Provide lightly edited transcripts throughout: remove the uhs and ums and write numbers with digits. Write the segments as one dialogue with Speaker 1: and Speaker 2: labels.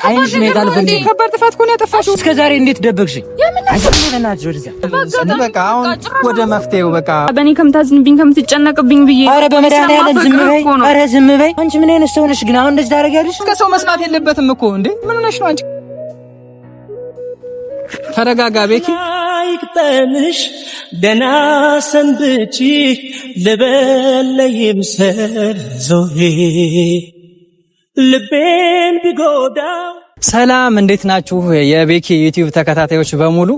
Speaker 1: አይንሽ ነው የጋልበልኝ።
Speaker 2: ከባድ ጥፋት እኮ ነው ያጠፋሽው።
Speaker 1: እስከ ዛሬ እንዴት ደበቅሽኝ?
Speaker 2: በቃ አሁን ወደ መፍትሄው በቃ
Speaker 3: በእኔ ከምታዝንብኝ ከምትጨነቅብኝ ብዬ።
Speaker 1: ኧረ በመድኃኒዓለም ዝም በይ። ኧረ ዝም በይ። አንቺ ምን አይነት ሰው ነሽ ግን አሁን እንደዚህ ታደርጊያለሽ?
Speaker 2: ከሰው መስማት የለበትም እኮ እንዴ። ምን ሆነሽ ነው አንቺ? ተረጋጋ ቤኪ።
Speaker 4: አይቅጠልሽ ደህና ሰንብቺ ልበለይም ዞሄ ልቤን ቢጎዳው።
Speaker 2: ሰላም እንዴት ናችሁ? የቤኪ ዩቲዩብ ተከታታዮች በሙሉ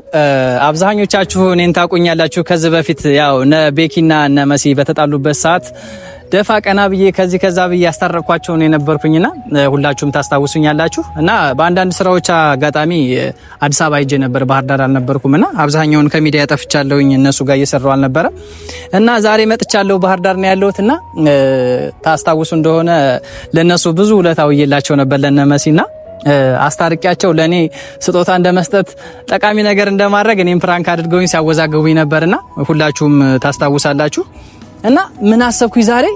Speaker 2: አብዛኞቻችሁ እኔን ታውቁኛላችሁ። ከዚህ በፊት ያው እነ ቤኪና እነ መሲ በተጣሉበት ሰዓት ደፋ ቀና ብዬ ከዚህ ከዛ ብዬ ያስታረቅኳቸው ነው የነበርኩኝና ሁላችሁም ታስታውሱኛላችሁ። እና በአንዳንድ ስራዎች አጋጣሚ አዲስ አበባ ሄጄ ነበር፣ ባህር ዳር አልነበርኩምና አብዛኛውን ከሚዲያ ጠፍቻለሁኝ። እነሱ ጋር እየሰራው አልነበረ እና ዛሬ መጥቻለሁ። ባህር ዳር ነው ያለሁትና ታስታውሱ እንደሆነ ለነሱ ብዙ ውለታው ይላቸው ነበር ለነ መሲና አስታርቂያቸው ለኔ ስጦታ እንደመስጠት ጠቃሚ ነገር እንደማድረግ እኔም ፕራንክ አድርገውኝ ሲያወዛገቡኝ ነበርና ሁላችሁም ታስታውሳላችሁ። እና ምን አሰብኩኝ ዛሬ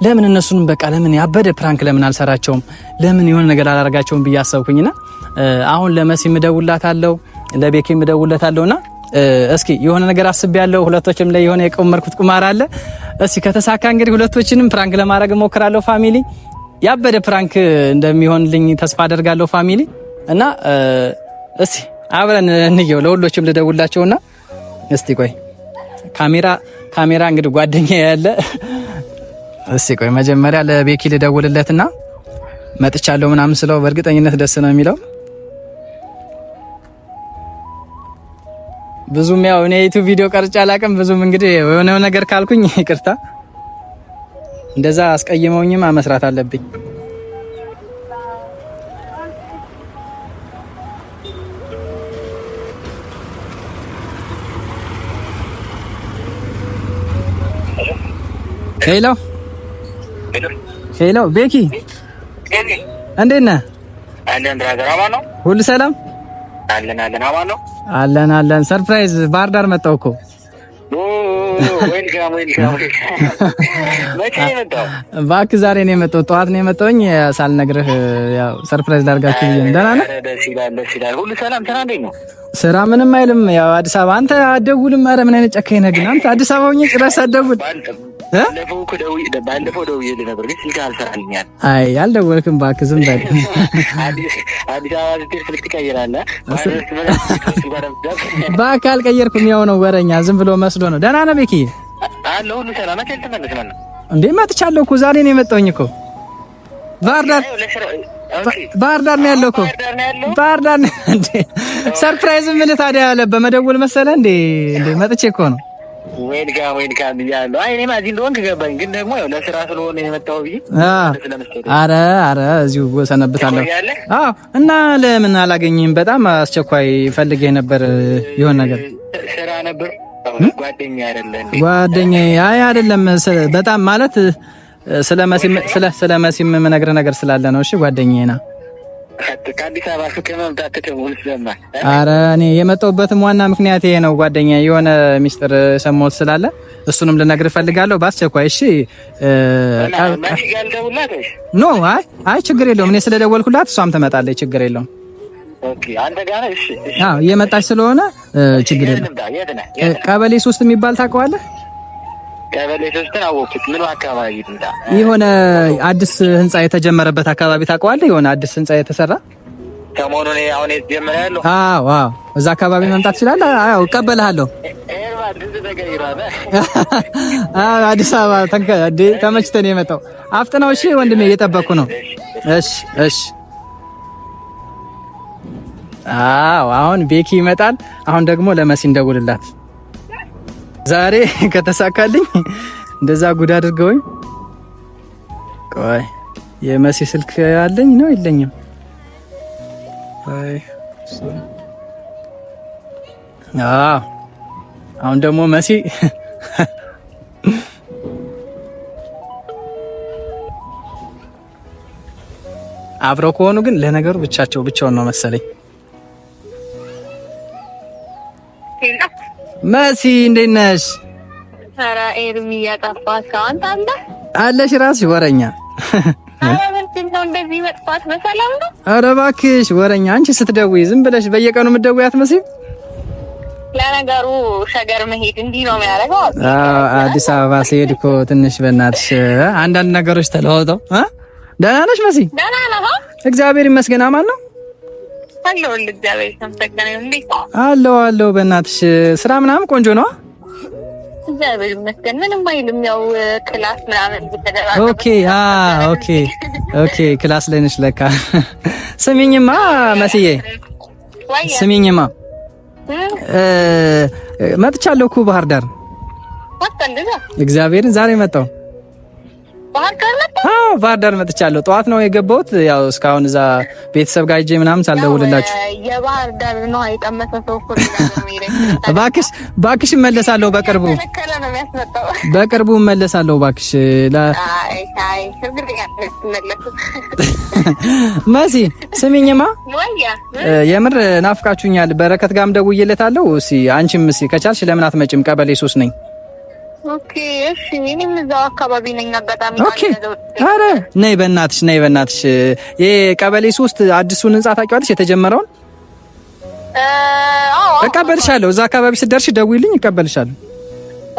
Speaker 2: ለምን እነሱንም በቃ ለምን ያበደ ፕራንክ ለምን አልሰራቸውም፣ ለምን የሆነ ነገር አላደርጋቸውም ብዬ አሰብኩኝና አሁን ለመሲ ምደውላታለሁ፣ ለቤኪ ምደውላታለሁና እስኪ የሆነ ነገር አስቤያለሁ። ሁለቶችም ላይ የሆነ የቆመርኩት ቁማር አለ። እስኪ ከተሳካ እንግዲህ ሁለቶችንም ፕራንክ ለማድረግ እሞክራለሁ። ፋሚሊ ያበደ ፕራንክ እንደሚሆንልኝ ተስፋ አደርጋለሁ ፋሚሊ። እና እስቲ አብረን እንየው። ለሁሎችም ልደውላቸውና እስቲ ቆይ ካሜራ እንግዲህ ጓደኛዬ ያለ እስቲ ቆይ መጀመሪያ ለቤኪ ልደውልለትና መጥቻለሁ ምናምን ስለው በእርግጠኝነት ደስ ነው የሚለው። ብዙም ያው እኔ ዩቲዩብ ቪዲዮ ቀርጬ አላውቅም። ብዙም እንግዲህ የሆነ ነገር ካልኩኝ ይቅርታ። እንደዛ አስቀይመውኝማ መስራት አለብኝ። ሄሎ ቤኪ እንዴት ነህ? ሁሉ ሰላም? አለን። ሰርፕራይዝ ባህር ዳር መጣሁ እኮ። እባክህ ዛሬ ነው የመጣሁት፣ ጠዋት ነው የመጣሁኝ። ሳልነግርህ ያው ሰርፕራይዝ ላድርጋችሁ ብዬ ነው። ደህና ነህ?
Speaker 5: ሁሉ ሰላም።
Speaker 2: ስራ ምንም አይልም። ያው አዲስ አበባ አንተ አትደውልም። ኧረ ምን አይነት ጨካኝ ነህ ግን አንተ! አዲስ አበባ ሆኜ ጭራሽ አትደውል።
Speaker 5: ባለፈው ደውዬልህ ነበር ግን ስልክ አልሰራልኝም።
Speaker 2: አይ አልደወልክም እባክህ ዝም በል።
Speaker 5: አዲስ አበባ ስትሄድ ስልክ ትቀይራለህ።
Speaker 2: እባክህ አልቀየርኩም። ያው ነው ወረኛ፣ ዝም ብሎ መስሎ ነው። ደህና ነህ ቤኪ?
Speaker 5: አለሁ ሁሉ ሰላም። መቼ ልትመለስ ማለት ነው
Speaker 2: እንዴ? መጥቻለሁ እኮ ዛሬ ነው የመጣሁኝ እኮ። ባህር ዳር ነው ያለው እኮ። ባህር ዳር ነው እንዴ? ሰርፕራይዝ ምን ታዲያ ያለ በመደወል መሰለህ እንዴ? መጥቼ እኮ ነው።
Speaker 5: ዌልካም ብያለሁ። አይ እኔማ እዚህ እንደሆንክ ገባኝ፣ ግን ደግሞ ያው ለስራ ስለሆነ የመጣው ብዬ
Speaker 2: አረ እዚሁ ሰነብታለሁ። አዎ። እና ለምን አላገኘህም? በጣም አስቸኳይ ፈልጌህ ነበር። የሆነ ነገር
Speaker 5: ስራ ነበር። ጓደኛዬ አይደለ እንዴ?
Speaker 2: ጓደኛዬ አይ አይደለም። በጣም ማለት ስለ መሲም የምነግርህ ነገር ስላለ ነው። እሺ ጓደኛዬ ና
Speaker 5: ከአዲስ አበባ ከመምጣት ተደውል ስለማል።
Speaker 2: አረ እኔ የመጣሁበትም ዋና ምክንያት ይሄ ነው ጓደኛዬ። የሆነ ሚስጥር ሰሞት ስላለ እሱንም ልነግርህ ፈልጋለሁ በአስቸኳይ። እሺ ኖ አይ ችግር የለውም። እኔ ስለደወልኩላት እሷም ትመጣለች። ችግር የለውም።
Speaker 5: ኦኬ አንተ ጋር ነሽ? እሺ
Speaker 2: አዎ እየመጣች ስለሆነ ችግር የለውም። ቀበሌ 3 የሚባል ታውቀዋለህ?
Speaker 5: ቀበሌ 3 አወኩት። ምን አካባቢ እንዳ?
Speaker 2: የሆነ አዲስ ህንጻ የተጀመረበት አካባቢ ታውቀዋለህ? የሆነ አዲስ ህንጻ የተሰራ
Speaker 5: ሰሞኑን አሁን የተጀመረ ያለው።
Speaker 2: አዎ እዛ አካባቢ መምጣት ትችላለህ? አዎ እቀበልሃለሁ። አዲስ አበባ ተመችቶኝ ነው የመጣው። አፍጥነው እሺ ወንድሜ፣ እየጠበቅኩ ነው። እሺ አሁን ቤኪ ይመጣል። አሁን ደግሞ ለመሲ እንደውልላት። ዛሬ ከተሳካልኝ እንደዛ ጉድ አድርገውኝ። ቆይ የመሲ ስልክ አለኝ ነው የለኝም? አሁን ደግሞ መሲ አብረው ከሆኑ ግን ለነገሩ ብቻውን ነው መሰለኝ። መሲ እንዴት ነሽ?
Speaker 3: ኧረ ኤርሚ ያጠፋት አንተ አለሽ
Speaker 2: ራስሽ ወረኛ።
Speaker 6: ነው እንደዚህ መጥፋት በሰላም ነው?
Speaker 2: ኧረ እባክሽ ወረኛ አንቺ ስትደውይ ዝም ብለሽ በየቀኑ የምትደውይ አትመስይም።
Speaker 6: ለነገሩ ሸገር መሄድ እንዲህ ነው የሚያደርገው።
Speaker 2: አዲስ አበባ ሲሄድ እኮ ትንሽ በእናትሽ አንዳንድ ነገሮች ተለዋውጠው። ደህና ነሽ መሲ?
Speaker 6: ደህና ነህ?
Speaker 2: እግዚአብሔር ይመስገን። አማን ነው
Speaker 6: አለው። እግዚአብሔር ይመስገን። እንዴት
Speaker 2: አለው። በእናትሽ ስራ ምናምን ቆንጆ ነው?
Speaker 6: እግዚአብሔር ይመስገን። ምንም አይልም። ያው ክላስ ምናምን ተደራራበ።
Speaker 2: ኦኬ ክላስ ላይ ነሽ ለካ። ስሚኝማ መስዬ፣ ስሚኝማ መጥቻለሁ እኮ ባህር ዳር። እግዚአብሔርን ዛሬ መጣሁ። ባህር ዳር መጥቻለሁ። ጠዋት ነው የገባሁት። ያው እስካሁን እዛ ቤተሰብ ጋር ሂጄ ምናምን ሳልደውልላችሁ
Speaker 6: የባህር ዳር ነው የቀመሰው ሰው እኮ ነው።
Speaker 2: እባክሽ እመለሳለሁ በቅርቡ እመለሳለሁ እባክሽ። መሲ ስሚኝማ፣ የምር ናፍቃችሁኛል። በረከት ጋርም ደውዬለታለሁ። እሺ አንቺም ከቻልሽ ለምን አትመጭም? ቀበሌ 3 ነኝ።
Speaker 6: ኦኬ እሺ፣ እኔም እዛው አካባቢ ነኝ። አጋጣሚ
Speaker 2: አረ ነይ በእናትሽ ይሄ ቀበሌ 3 አዲሱን ህንጻ ታውቂዋለሽ? የተጀመረውን እቀበልሻለሁ። እዛ አካባቢ ስትደርሺ ደውይልኝ፣ እቀበልሻለሁ።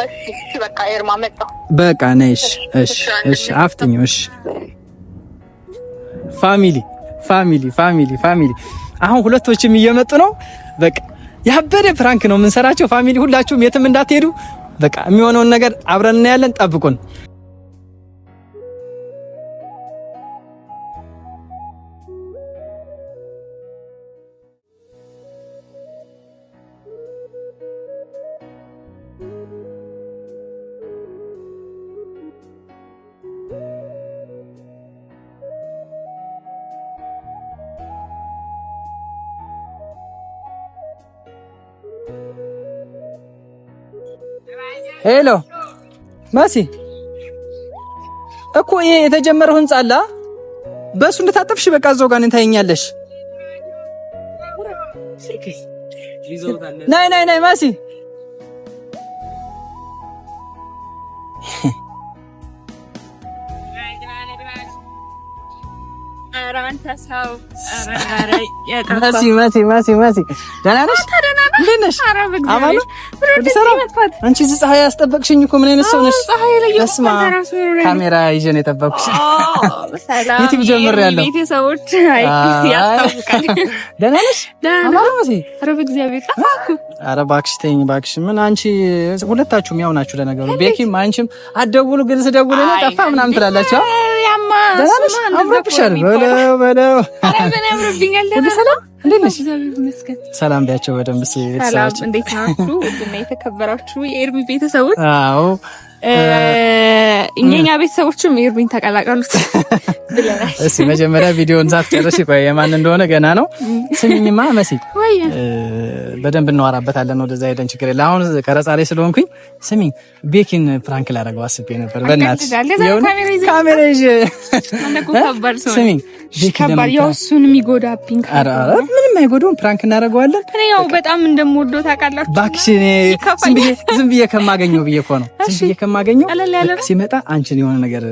Speaker 6: እሺ በቃ ኤርማ መጣሁ።
Speaker 2: በቃ ነይ። እሺ አፍጥኝ። እሺ ፋሚሊ አሁን ሁለቶችም እየመጡ ነው። በቃ ያበደ ፕራንክ ነው የምንሰራቸው። ፋሚሊ ሁላችሁም የትም እንዳትሄዱ። በቃ የሚሆነውን ነገር አብረን እናያለን። ጠብቁን። ሄሎ መሲ፣ እኮ ይሄ የተጀመረው ህንጻ አለ። በሱ እንደታጠፍሽ በቃ እዛው ጋር እንታየኛለሽ። ነይ መሲ። መሲ ደህና ነሽ? እንዴት ነሽ? አንቺ እዚህ ፀሐይ ያስጠበቅሽኝ እኮ ምን አይነት ሰው ነሽ? በስመ አብ ካሜራ ይዤ ነው የጠበቅኩሽ። ዩቲዩብ ጀምሬያለሁ።
Speaker 3: ቤተሰቦች ያስታውቃል።
Speaker 2: ደህና ነሽ?
Speaker 3: ኧረ በእግዚአብሔር ጠፋኩ።
Speaker 2: ኧረ እባክሽ ተይኝ እባክሽ። ምን አንቺ ሁለታችሁም ያው ናችሁ ለነገሩ። ቤኪም አንቺም አትደውሉ፣ ግን ስደውል እኔ ጠፋ ምናምን ትላላችሁ። ደህና ነሽ? አምሮብሻል። በለው ሰላም እንዴት ነሽ? ሰላም ቢያቸው በደንብ
Speaker 3: ሰላም። እንዴት ናችሁ? እና የተከበራችሁ የኤርሚ ቤተሰቦች።
Speaker 2: አዎ
Speaker 3: እኛ ቤተሰቦችም ኤርሚን ተቀላቀሉት ብለናል።
Speaker 2: እሺ መጀመሪያ ቪዲዮን ሳትጨርሺ ቆይ የማን እንደሆነ ገና ነው። ስሚኝማ መሲ፣ በደንብ እናወራበታለን። ወደዛ ሄደን ችግር የለም። አሁን ቀረጻ ላይ ስለሆንኩኝ ስሚኝ፣ ቤኪን ፍራንክ ላደርገው አስቤ ነበር። በእናትሽ ካሜራ ይዤ ስሚኝ፣
Speaker 3: ከባድ ያው እሱን የሚጎዳብኝ
Speaker 2: ኧረ ምንም አይጎዳውም። ፍራንክ እናደርገዋለን።
Speaker 3: እኔ ያው በጣም እንደምወደው ታውቃላችሁ።
Speaker 2: እባክሽ እኔ ዝም ብዬ ከማገኘው ብዬ እኮ ነው ከማገኘው ሲመጣ አንቺን የሆነ ነገር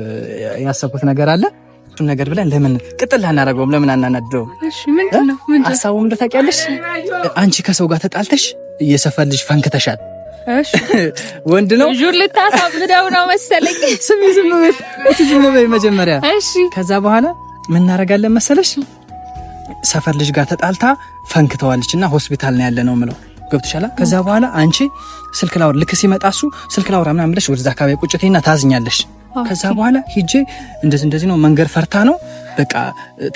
Speaker 2: ያሰብኩት ነገር አለ። እሱን ነገር ብለን ለምን ቅጥል አናደርገውም? ለምን አናናድደውም?
Speaker 3: እሺ ምንድነው?
Speaker 2: ሀሳቡም እንደታውቂያለሽ አንቺ ከሰው ጋር ተጣልተሽ የሰፈር ልጅ ፈንክተሻል።
Speaker 3: እሺ
Speaker 2: ወንድ ነው
Speaker 3: ልጁን ልታሳብደው ነው መሰለኝ።
Speaker 2: ዝም በይ መጀመሪያ።
Speaker 3: እሺ
Speaker 2: ከዛ በኋላ ምን እናደርጋለን መሰለሽ? ሰፈር ልጅ ጋር ተጣልታ ፈንክተዋለችና ሆስፒታል ነው ያለ ነው የምለው። ገብቶሻል? ከዛ በኋላ አንቺ ስልክ ላውራ፣ ልክ ሲመጣ እሱ ስልክ ላውራ ምናምን ብለሽ ወደዛ አካባቢ ቁጭ ትይና ታዝኛለሽ። ከዛ በኋላ ሂጄ እንደዚህ ነው መንገድ ፈርታ ነው በቃ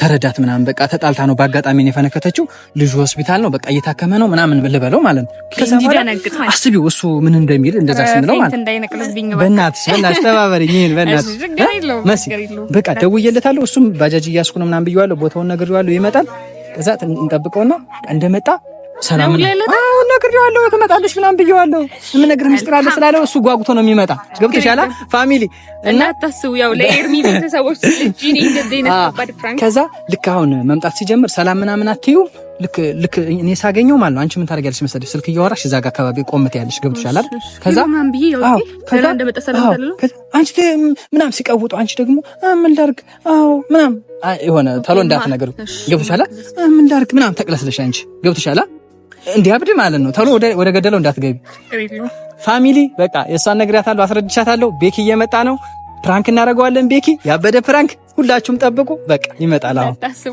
Speaker 2: ተረዳት ምናምን በቃ ተጣልታ ነው በአጋጣሚ ነው የፈነከተችው። ልጁ ሆስፒታል ነው በቃ እየታከመ ነው ምናምን ልበለው ማለት ነው። ከዛ በኋላ አስቢው እሱ ምን እንደሚል እንደዛ ስንለው ማለት በእናትሽ ተባበሪኝ። ይሄን በእናትሽ መሲ በቃ ደውዬለታለሁ። እሱም ባጃጅ እያስኩ ነው ምናምን ብየዋለሁ። ቦታውን ነግሬዋለሁ። ይመጣል። ከዛ እንጠብቀውና እንደመጣ ሰላም ነግሬዋለሁ። ትመጣለች ምናምን ብየዋለሁ። ምን ነገር ምስጢር አለ ስላለው እሱ ጓጉቶ ነው የሚመጣ። ገብቶሻል? ፋሚሊ
Speaker 3: እና አታስቡ። ያው ለኤርሚ ቤተሰቦች ልጅ ነኝ እንደዚህ ነው።
Speaker 2: ከዛ ልክ አሁን መምጣት ሲጀምር ሰላም ምናምን አትዩ ልክ እኔ ሳገኘው ማለት ነው አንቺ ምን ታደርጊያለሽ መሰለሽ ስልክ እያወራሽ እዛ ጋር አካባቢ ቆምት ያለሽ ገብቶሻል አይደል ከዛ
Speaker 3: ማን ብዬ ያው ከዛ እንደመጣሰለም
Speaker 2: አንቺ ምናምን ሲቀውጡ አንቺ ደግሞ ምን ላድርግ ምናምን የሆነ ተሎ እንዳትነገሩ ገብቶሻል ምን ላድርግ ምናምን ተቅለስለሽ አንቺ ገብቶሻል እንዲያብድ ማለት ነው ተሎ ወደ ገደለው እንዳትገቢ ፋሚሊ በቃ የሷን ነግሪያታለሁ አስረድቻታለሁ ቤኪ እየመጣ ነው ፕራንክ እናደርገዋለን ቤኪ ያበደ ፕራንክ ሁላችሁም ጠብቁ በቃ ይመጣል አሁን
Speaker 3: ታስቡ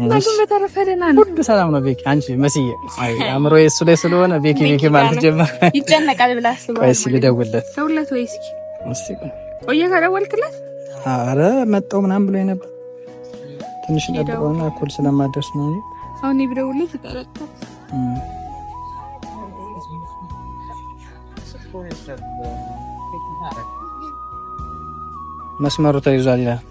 Speaker 3: ማንም በተረፈደና
Speaker 2: ሁሉ ሰላም ነው ቤኪ አንቺ መስዬ አይ አምሮ የሱ ላይ ስለሆነ ቤኪ ማለት ጀመረ
Speaker 3: ይጨነቃል ብላ አስበው
Speaker 2: ወይስ ልደውልለት
Speaker 3: ደውልለት ወይስ
Speaker 2: እስኪ
Speaker 3: ቆየ ከደወልክለት
Speaker 2: አረ መጣው ምናምን ብሎኝ ነበር ትንሽ ደውልና እኮል ስለማደርስ ነው
Speaker 3: አሁን ይብደውልለት ይጠረጣል
Speaker 2: መስመሩ ተይዟል ይላል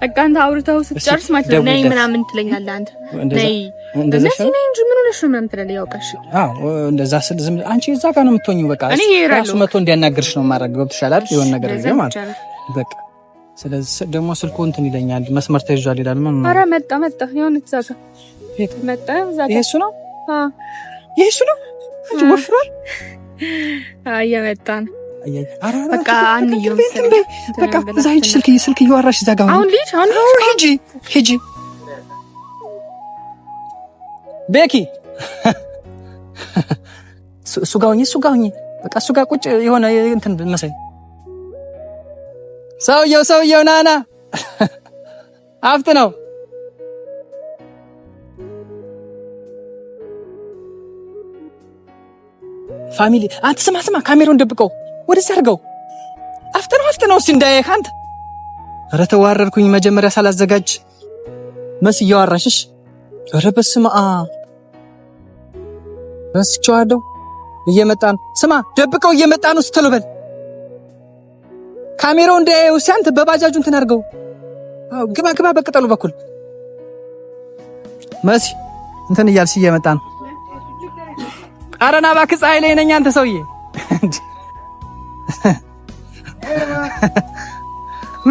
Speaker 3: በቃ አንተ አውርተው ስትጨርስ ማለት ነው ነይ ምናምን ትለኛለህ አንተ ነይ እንደዛ ነይ እንጂ ምን ሆነሽ ነው ምናምን ትላለህ ያውቃሽ
Speaker 2: እንደዛ ስል ዝም አንቺ እዛ ጋር ነው የምትሆኚው በቃ ራሱ መጥቶ እንዲያናግርሽ ነው ማድረግ ገብቶሻል አይደል የሆነ ነገር ይዘ ማለት በቃ ስለዚህ ደግሞ ስልኩ እንትን ይለኛል መስመር ተይዟል ይላል ማለት ነው
Speaker 3: ኧረ መጣ የሆነ ተዛጋ መጣ ዛጋ
Speaker 2: ይሄሱ ነው አንቺ ወፍሯል
Speaker 3: አየመጣ ነው
Speaker 2: በቃ አንየው በቃ እዛ ሂጂ ስልክ እያወራሽ እዛ ጋር
Speaker 3: አሁን
Speaker 2: ሂጂ ቤኪ እሱ ጋር ሆኜ በቃ እሱ ጋር ቁጭ የሆነ እንትን መሰለኝ ሰውየው ናና አፍጥ ነው ፋሚሊ አንተ ስማ ካሜራውን ደብቀው ወደዛ አድርገው አፍጥነው እስቲ እንዳያየህ አንተ ኧረ ተዋረድኩኝ መጀመሪያ ሳላዘጋጅ መስ እያወራሽሽ ኧረ በስመ አብ ረስቼዋለሁ እየመጣ ነው ስማ ደብቀው እየመጣ ነው ስትለው በል ካሜራው እንዳያየው እስቲ አንተ በባጃጁ እንትን አድርገው ግባ በቅጠሉ በኩል መሲ እንትን እያልሽ እየመጣ ነው ኧረ ና እባክህ ፀሐይ ላይ ነኝ አንተ ሰውዬ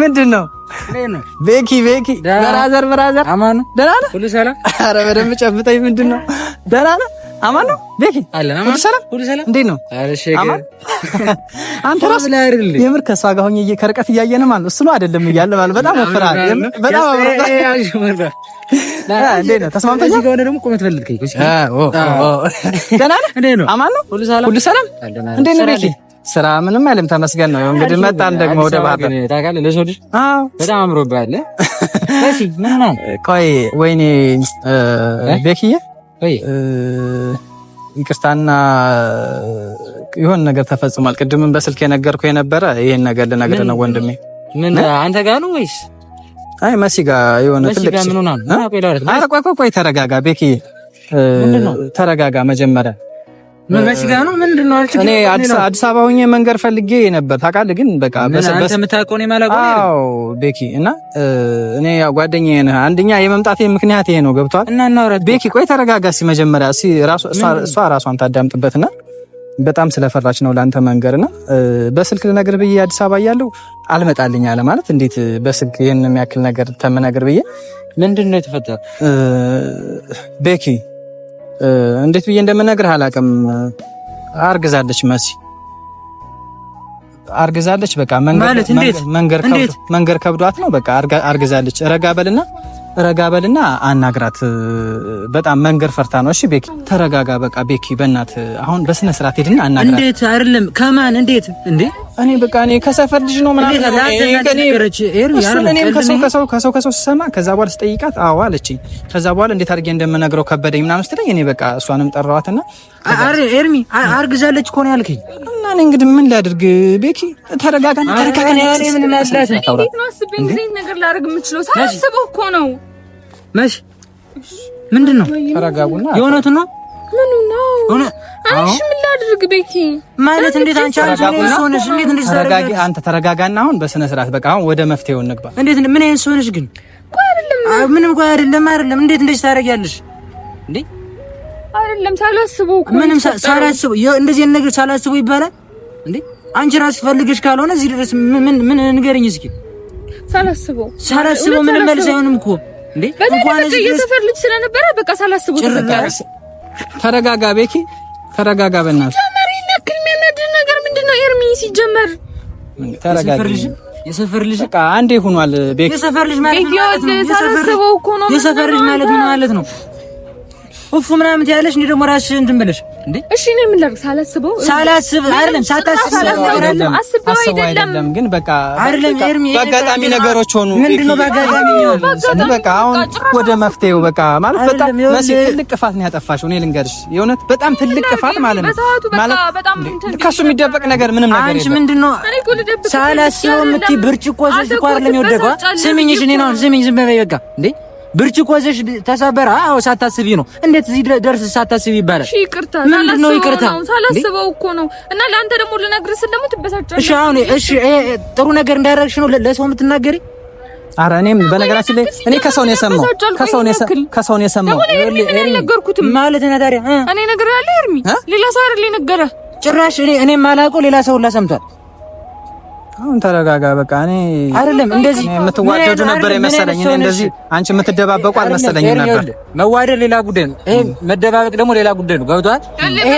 Speaker 2: ምንድነው ቤኪ ብራዘር አማን ደህና ነህ ሁሉ ሰላም ኧረ በደንብ ጨብጠኝ ምንድነው ደህና ነህ አማን ነው ቤኪ አለን አማን ሁሉ ሰላም እንዴት ነው ኧረ ሸገ አንተ ራስህ ላይ አይደል የምር ከሷ ጋር ሆኜ ከርቀት እያየን ማለት እሱ ነው አይደለም እያለ ማለት በጣም ወፍራል በጣም አብረታ እንዴት ነው ተስማምተኛ እዚህ ጋር ደግሞ ቆመት ፈልልከኝ ደህና ነህ እንዴት ነው አማን ነው ሁሉ ሰላም እንዴት ነው ቤኪ ስራ ምንም አይልም ተመስገን ነው እንግዲህ መጣን ደግሞ ወደ ባህር ታውቃለህ ለሰው ልጅ በጣም አምሮብሃል እሺ ምን ነው ቆይ ወይኔ ቤኪዬ ይቅርታና ይሁን ነገር ተፈጽሟል ቅድምም በስልክ የነገርኩህ የነበረ ይሄን ነገር ልነግርህ ነው ወንድሜ ምን አንተ ጋር ነው ወይስ አይ መሲ ጋር የሆነ ትልቅ ምን ሆነ ነው ቆይ ተረጋጋ ቤኪዬ ተረጋጋ መጀመሪያ ምን መሲ ጋር ነው ምንድነው አልችልም እኔ አዲስ አበባ ሆኜ መንገር ፈልጌ ነበር ታውቃለህ ግን በቃ አንተ የምታውቀው ነው ማለት ነው አዎ ቤኪ እና እኔ ያው ጓደኛዬ ነህ አንደኛ የመምጣቴ ምክንያት ይሄ ነው ገብቷል እና እናውራ ቤኪ ቆይ ተረጋጋ እስኪ መጀመሪያ እስኪ እሷ ራሷን ታዳምጥበትና በጣም ስለፈራች ነው ላንተ መንገርና በስልክ ልነግር ብዬ አዲስ አበባ ያለው አልመጣልኝ አለ ማለት እንዴት በስልክ ይሄን የሚያክል ነገር ተመናገር ብዬ ምንድነው የተፈጠረው ቤኪ እንዴት ብዬ እንደምነግርህ አላውቅም አርግዛለች መሲ አርግዛለች በቃ መንገር ከብዷት ነው በቃ አርግዛለች ረጋ በልና አናግራት በጣም መንገር ፈርታ ነው እሺ ቤኪ ተረጋጋ በቃ ቤኪ በእናት አሁን በስነ ስርዓት ሄድና አናግራት እንዴት አይደለም ከማን እንዴት እንዴ እኔ በቃ እኔ ከሰፈር ልጅ ነው ምናምን እኔም ከሰው ሰማ ከዛ በኋላ ስጠይቃት አዎ አለችኝ ከዛ በኋላ እንዴት አድርጌ እንደምነግረው ከበደኝ ምናምን ስትለኝ እኔ በቃ እሷንም ጠራዋትና ኤርሚ አርግዛለች እኮ ነው ያልከኝ እና እኔ እንግዲህ ምን ላድርግ ቤኪ ተረጋጋ እኔ ምን ላስላስ
Speaker 3: እንዴት ነው አስቤ እንደዚህ ነገር ላደርግ የምችለው ሳስበው እኮ ነው መሽ ምንድነው ተረጋጉና የሆነቱ ነው ምኑ ነው አንቺ ምን ላድርግ ቤኪ ማለት እንዴት አንቺ ሆነሽ እንዴት እንደዚህ ተረጋጊ አንተ ተረጋጋና አሁን በስነ ስርዓት በቃ አሁን ወደ መፍትሄው እንግባ እንዴት ምን አይነት ሆነሽ ግን ቆይ አይደለም ምንም ቆይ አይደለም እንዴት እንደዚህ ታረጋጊያለሽ እንዴ አይደለም ሳላስበው ምንም ሳላስበው እንደዚህ ነገር ሳላስበው ይባላል እንዴ አንቺ ራስሽ ፈልገሽ ካልሆነ እዚህ ድረስ ምን ንገረኝ እስኪ ሳላስበው ምንም መልስ አይሆንም እኮ
Speaker 1: እንዴ
Speaker 3: እንኳን እዚህ የሰፈር ልጅ ስለነበረ በቃ ሳላስበው ተፈጠረ።
Speaker 2: ተረጋጋ ቤኪ ተረጋጋ በእናትህ።
Speaker 3: ተመሪና ክልሜና ነገር ምንድነው ኤርሚ ሲጀመር
Speaker 2: ተረጋጋ።
Speaker 1: የሰፈር ልጅ
Speaker 2: በቃ አንዴ ሆኗል ቤኪ።
Speaker 1: የሰፈር ልጅ ማለት
Speaker 3: ሳላስበው እኮ ነው።
Speaker 1: የሰፈር ልጅ ማለት ነው ኡፍ ምናምን ያለሽ እንዴ ደግሞ ራስሽ እንትን ብለሽ እንዴ
Speaker 3: እሺ ነው ምን ላድርግ? ሳላስብ አይደለም ሳታስብ
Speaker 2: አይደለም ግን በቃ
Speaker 1: አይደለም ኤርሚ
Speaker 2: በአጋጣሚ ነገሮች ሆኑ።
Speaker 1: ምንድነው በአጋጣሚ ነው?
Speaker 2: በቃ አሁን ወደ መፍትሄው በቃ ማለት በጣም መሲ ትልቅ ጥፋት ነው ያጠፋሽው። እኔ ልንገርሽ የእውነት በጣም ትልቅ ጥፋት ማለት ነው። ማለት ከሱ የሚደበቅ ነገር ምንም ነገር የለም።
Speaker 1: አንቺ ምንድነው ሳላስበው የምትይ ብርጭቆ ዘሽ እኮ አይደለም የወደቀው። ስሚኝ እሺ እኔ ነው ስሚኝ ዝም በይ በቃ እንዴ ብርጭቆ ዘሽ ተሰበረ። አዎ ሳታስቢ ነው። እንዴት እዚህ ድረስ ሳታስቢ ይባላል?
Speaker 3: እሺ ይቅርታ ሳላስበው እኮ ነው። እና ለአንተ ደግሞ ልነግርህ ስለሙ ትበሳጫለህ።
Speaker 1: እሺ አሁን እሺ ጥሩ ነገር እንዳደረግሽ ነው ለሰው የምትናገሪ?
Speaker 2: ኧረ እኔም በነገራችን ላይ እኔ ከሰው ነው የሰማው ከሰው ነው የሰማው
Speaker 3: ነገርኩትም ማለት ነው። ታዲያ እኔ ነገር ያለ ኤርሚ ሌላ ሰው አይደል የነገረ?
Speaker 1: ጭራሽ እኔ ማላውቀው ሌላ ሰው ሁላ ሰምቷል።
Speaker 2: አሁን ተረጋጋ በቃ። እኔ
Speaker 1: አይደለም እንደዚህ
Speaker 2: የምትዋደዱ ነበር የመሰለኝ። እኔ እንደዚህ አንቺ የምትደባበቁ አልመሰለኝም ነበር።
Speaker 1: መዋደድ ሌላ ጉዳይ ነው፣ ይሄ መደባበቅ ደግሞ ሌላ ጉዳይ ነው። ገብቷል? ይሄ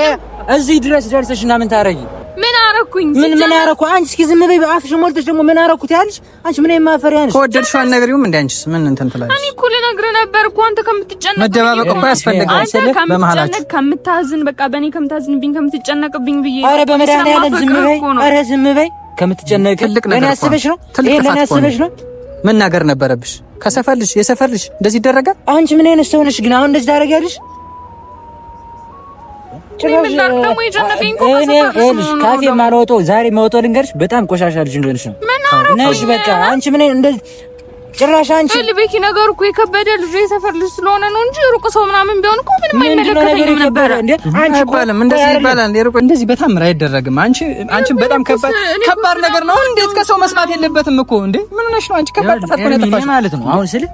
Speaker 1: እዚህ ድረስ ደርሰሽና ምን ታረጊ?
Speaker 3: ምን አረኩኝ?
Speaker 1: ምን አረኩ? አንቺ እስኪ ዝም በይ። በአፍሽ ሞልተሽ ደግሞ ምን አረኩት ያልሽ አንቺ ምን የማፈሪያ ነሽ?
Speaker 2: ከወደድሽው አልነግሪውም እንዴ? አንቺስ ምን እንትን ትላለሽ?
Speaker 3: እኔ እኮ ልነግርህ ነበር እኮ አንተ ከምትጨነቅ
Speaker 2: መደባበቅ እኮ ያስፈልጋል በመሃላችሁ።
Speaker 3: ከምታዝን በቃ በእኔ ከምታዝንብኝ ከምትጨነቅብኝ ብዬ
Speaker 1: ኧረ በመድኃኒዓለም ዝም በይ። ኧረ ዝም በይ። ከምትጨነቅ ለኔ አስበሽ ነው? ይሄ ለኔ አስበሽ ነው?
Speaker 2: መናገር ነበረብሽ። ከሰፈልሽ የሰፈልሽ እንደዚህ ይደረጋል?
Speaker 1: አንቺ ምን አይነት ሰው ነሽ ግን አሁን እንደዚህ ታደርጊያለሽ? ካፌ ማልወጣው ዛሬ መውጣው ልንገርሽ በጣም ቆሻሻ ልጅ እንደሆነሽ ነው ነሽ። በቃ አንቺ ምን እንደዚህ ጭራሽ አንቺ
Speaker 3: ልቤኪ ነገር እኮ የከበደ ልጅ የሰፈር ልጅ ስለሆነ ነው እንጂ ሩቅ ሰው ምናምን ቢሆን እኮ ምንም አይመለከተኝም ነበር።
Speaker 2: እንዴ አንቺ ባለም እንደዚህ ይባላል። እንደዚህ በታምር አይደረግም። አንቺ በጣም ከባድ ነገር ነው። እንዴት ከሰው መስማት የለበትም እኮ እንዴ ምን ሆነሽ ነው አንቺ? ከባድ ጥፋት ነው ያጠፋሽ
Speaker 1: ማለት ነው። አሁን ስለ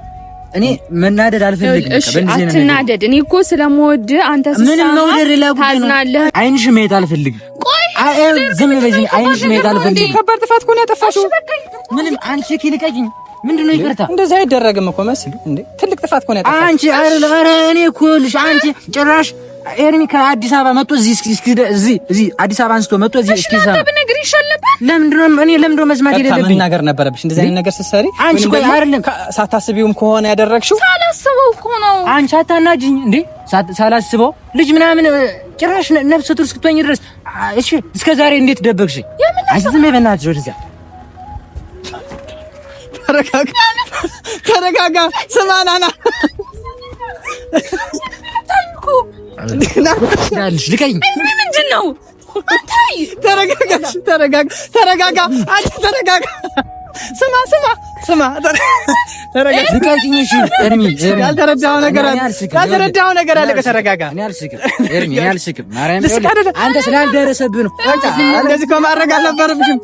Speaker 1: እኔ መናደድ አልፈልግም።
Speaker 3: አትናደድ። እኔ እኮ ስለምወድ አንተ
Speaker 1: ምንም መውደድ ሌላ ጉዳይ ነው። አይንሽ ማየት አልፈልግም። ዝም በይ። አይንሽ ማየት አልፈልግም።
Speaker 2: ከባድ ጥፋት ነው ያጠፋሽው።
Speaker 1: ምንም አንቺ ኪልቀኝ ምንድነው? ይቅርታ
Speaker 2: እንደዛ አይደረግም እኮ መስል እንዴ ትልቅ ጥፋት ነው ያጠፋሽ
Speaker 1: አንቺ። ኧረ እኔ እኮ ልሽ አንቺ ጭራሽ ኤርሚ ከአዲስ አበባ መጥቶ እዚህ አዲስ አበባ አንስቶ መጥቶ እዚህ እስኪሰማ
Speaker 3: በነገር ይሻለበት።
Speaker 1: ለምንድነው መስማት የሌለብኝ?
Speaker 2: መናገር ነበረብሽ እንደዚህ አይነት ነገር ስትሰሪ።
Speaker 1: አንቺ ቆይ አይደለም
Speaker 2: ሳታስቢውም ከሆነ ያደረግሽው
Speaker 3: ሳላስበው እኮ ነው።
Speaker 1: አንቺ አታናጅኝ እንዴ ሳላስበው ልጅ ምናምን ጭራሽ ነፍሰ ጡር እስክትሆኝ ድረስ እሺ እስከ ዛሬ እንዴት ደበቅሽኝ? አንቺ ዝም በይ በእናትሽ ወደዚያ
Speaker 2: ተረጋጋ። ስማ ናና
Speaker 1: ልቀኝ።
Speaker 3: ምንድን ነው?
Speaker 2: ተረጋጋ። አንቺ ተረጋጋ። ስማ
Speaker 1: ልቀኝ። እሺ ኤርሚ
Speaker 2: ያልተረዳኸው ነገር አለ። ተረጋጋ።
Speaker 1: እኔ አልስቅም። ማርያም አንተ ስላልደረሰብህ ነው።
Speaker 2: እንደዚህ እኮ ማድረግ አልነበረብሽም።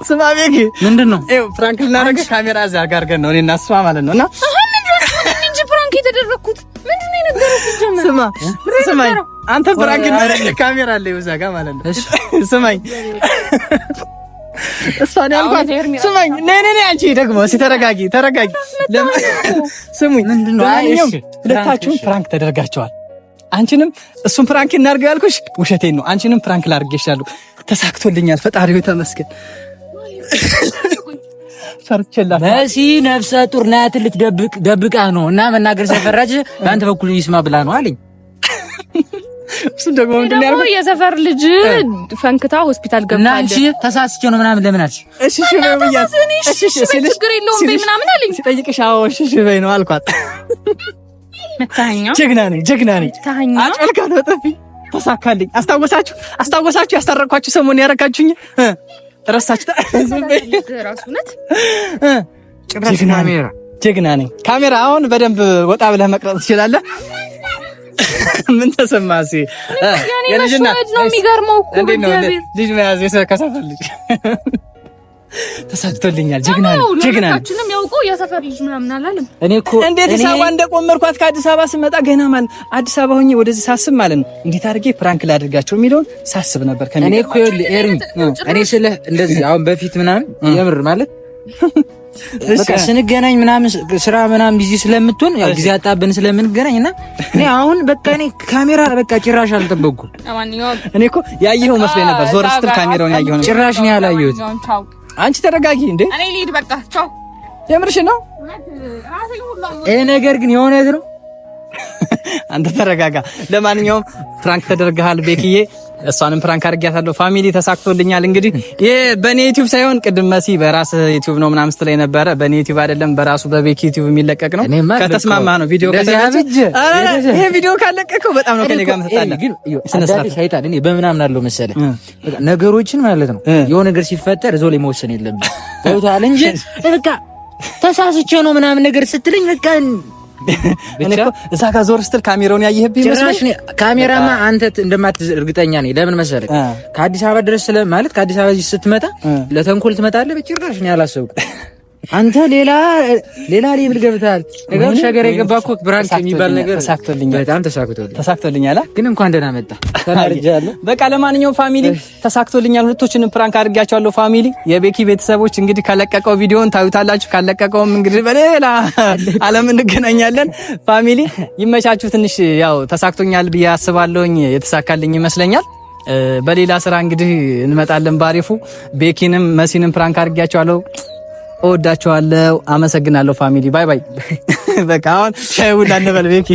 Speaker 2: ስማ ቤኪ
Speaker 1: ምንድን ነው
Speaker 2: ፍራንክ ልናደርግ ካሜራ እዚያ ጋር አድርገን ነው እኔና እሷ ማለት ነው። እና
Speaker 3: ፍራንክ የተደረኩት ምንድን ነው የነገረው? ሲጀመር
Speaker 2: ስማኝ አንተ ፍራንክ ካሜራ አለ እዛ ጋር ማለት ነው። ስማኝ እሷን ያልኳት ስማኝ ነይ አንቺ ደግሞ እስኪ ተረጋጊ። ስሙኝ ሁለታችሁም ፍራንክ ተደርጋችኋል። አንቺንም እሱን ፍራንክ እናድርገው ያልኩሽ ውሸቴን ነው። አንቺንም ፍራንክ ላድርግልሻለሁ። ተሳክቶልኛል። ፈጣሪው ተመስገን። ፈርቼላት
Speaker 1: መሲ ነፍሰ ጡር ናት ልትደብቃ ነው እና መናገር ሳይፈራጅ በአንተ በኩል ይስማ ብላ ነው አለኝ።
Speaker 2: እሱ ደግሞ ምንድን ነው ያልኩት?
Speaker 3: የሰፈር ልጅ ፈንክታ ሆስፒታል ገብታለች እና
Speaker 1: አንቺ ተሳስቼ ነው ምናምን ለምን አልሽ?
Speaker 2: እሺ በይ ብያት። እሺ
Speaker 3: ችግር የለውም በይ ምናምን አለኝ።
Speaker 2: ሲጠይቅሽ አዎ እሺ በይ ነው አልኳት።
Speaker 3: መታኛ
Speaker 2: ጀግና ነኝ። አጭልካት በጥፊ ተሳካልኝ። አስታወሳችሁ ያስታረቅኳችሁ ሰሞኑን ያረካችሁኝ ረሳችሁ?
Speaker 3: ራሱነት
Speaker 2: ጀግና ነኝ። ካሜራ አሁን በደንብ ወጣ ብለህ መቅረጽ ትችላለህ። ምን ተሰማህ?
Speaker 3: የልጅ እናት ነው የሚገርመው እኮ
Speaker 2: ልጅ መያዝ ከሰፈር ልጅ ተሳክቶልኛል። ጀግና
Speaker 3: ሁላችንም ያውቀው የሰፈር ልጅ ምናምን አላለም።
Speaker 1: እኔ እኮ
Speaker 2: እንዴት ሳባ እንደቆመርኳት ከአዲስ አበባ ስመጣ ገና ማለት አዲስ አበባ ሆኜ ወደዚህ ሳስብ ማለት ነው እንዴት አድርጌ ፕራንክ ላድርጋቸው የሚለውን ሳስብ ነበር።
Speaker 1: እኔ እኮ ኤርሚ እኔ ስለ እንደዚህ አሁን በፊት ምናምን የምር ማለት በቃ ስንገናኝ ምናምን ስራ ምናምን ቢዚ ስለምትሆን ያው ጊዜ አጣብን ስለምንገናኝና እኔ አሁን በቃ እኔ ካሜራ በቃ ጭራሽ አልጠበቅኩም።
Speaker 2: እኔ እኮ ያየኸው መስሎኝ ነበር። ዞር ስትል ካሜራውን ያየኸው ነበር።
Speaker 1: ጭራሽ ነው ያላየሁት።
Speaker 2: አንቺ ተረጋጊ እንዴ!
Speaker 3: እኔ ልሂድ በቃ ቻው።
Speaker 2: የምርሽ ነው?
Speaker 1: ይሄ ነገር ግን የእውነት ነው?
Speaker 2: አንተ ተረጋጋ። ለማንኛውም ፍራንክ ተደርገሃል ቤኪዬ፣ እሷንም ፍራንክ አድርጊያታለሁ። ፋሚሊ ተሳክቶልኛል። እንግዲህ ይሄ በኔ ዩቲዩብ ሳይሆን ቅድም መሲ በራስ ዩቲዩብ ነው ምናምን ስትለኝ ነበረ። በኔ ዩቲዩብ አይደለም በራሱ በቤኪ ዩቲዩብ የሚለቀቅ ነው። ከተስማማ ነው ቪዲዮ ከተለቀቀ። ይሄ ቪዲዮ ካለቀቀው በጣም ነው ከኔ ጋር መጣጣለ። ግን
Speaker 1: ስነስርዓት ሻይጣን እኔ በምናምን አለው መሰለ ነገሮችን ማለት ነው የሆነ ነገር ሲፈጠር እዛው ላይ መወሰን የለብኝ ታውታል እንጂ በቃ ተሳስቼ ነው ምናምን ነገር ስትልኝ በቃ
Speaker 2: እኔ እኮ እዛ ጋር ዞር ስትል ካሜራውን ያየህብኝ
Speaker 1: መስሎኝ። ካሜራማ አንተ እንደማትዝ እርግጠኛ ነኝ። ለምን መሰለህ ከአዲስ አበባ ድረስ ማለት ከአዲስ አበባ ስትመጣ ለተንኮል ትመጣለህ። በጭራሽ ነው ያላሰብኩት። አንተ ሌላ ሌብል ገብተሃል። ነገር ሸገር የገባኩ ብራንክ የሚባል ነገር
Speaker 2: ተሳክቶልኛል።
Speaker 1: በጣም
Speaker 2: ተሳክቶልኛል።
Speaker 1: ግን እንኳን ደህና መጣ ተናርጃለሁ።
Speaker 2: በቃ ለማንኛውም ፋሚሊ ተሳክቶልኛል። ሁለቶችንም ፕራንክ አድርጋቸዋለሁ። ፋሚሊ የቤኪ ቤተሰቦች እንግዲህ ከለቀቀው ቪዲዮን ታዩታላችሁ። ካለቀቀውም እንግዲህ በሌላ ዓለም እንገናኛለን። ፋሚሊ ይመቻችሁ። ትንሽ ያው ተሳክቶኛል ብዬ አስባለሁኝ። የተሳካልኝ ይመስለኛል። በሌላ ስራ እንግዲህ እንመጣለን ባሪፉ። ቤኪንም መሲንም ፕራንክ አድርጋቸዋለሁ። እወዳቸዋለሁ። አመሰግናለሁ ፋሚሊ። ባይ ባይ። በቃ አሁን ሻይ ቡና እንበል ቤኪ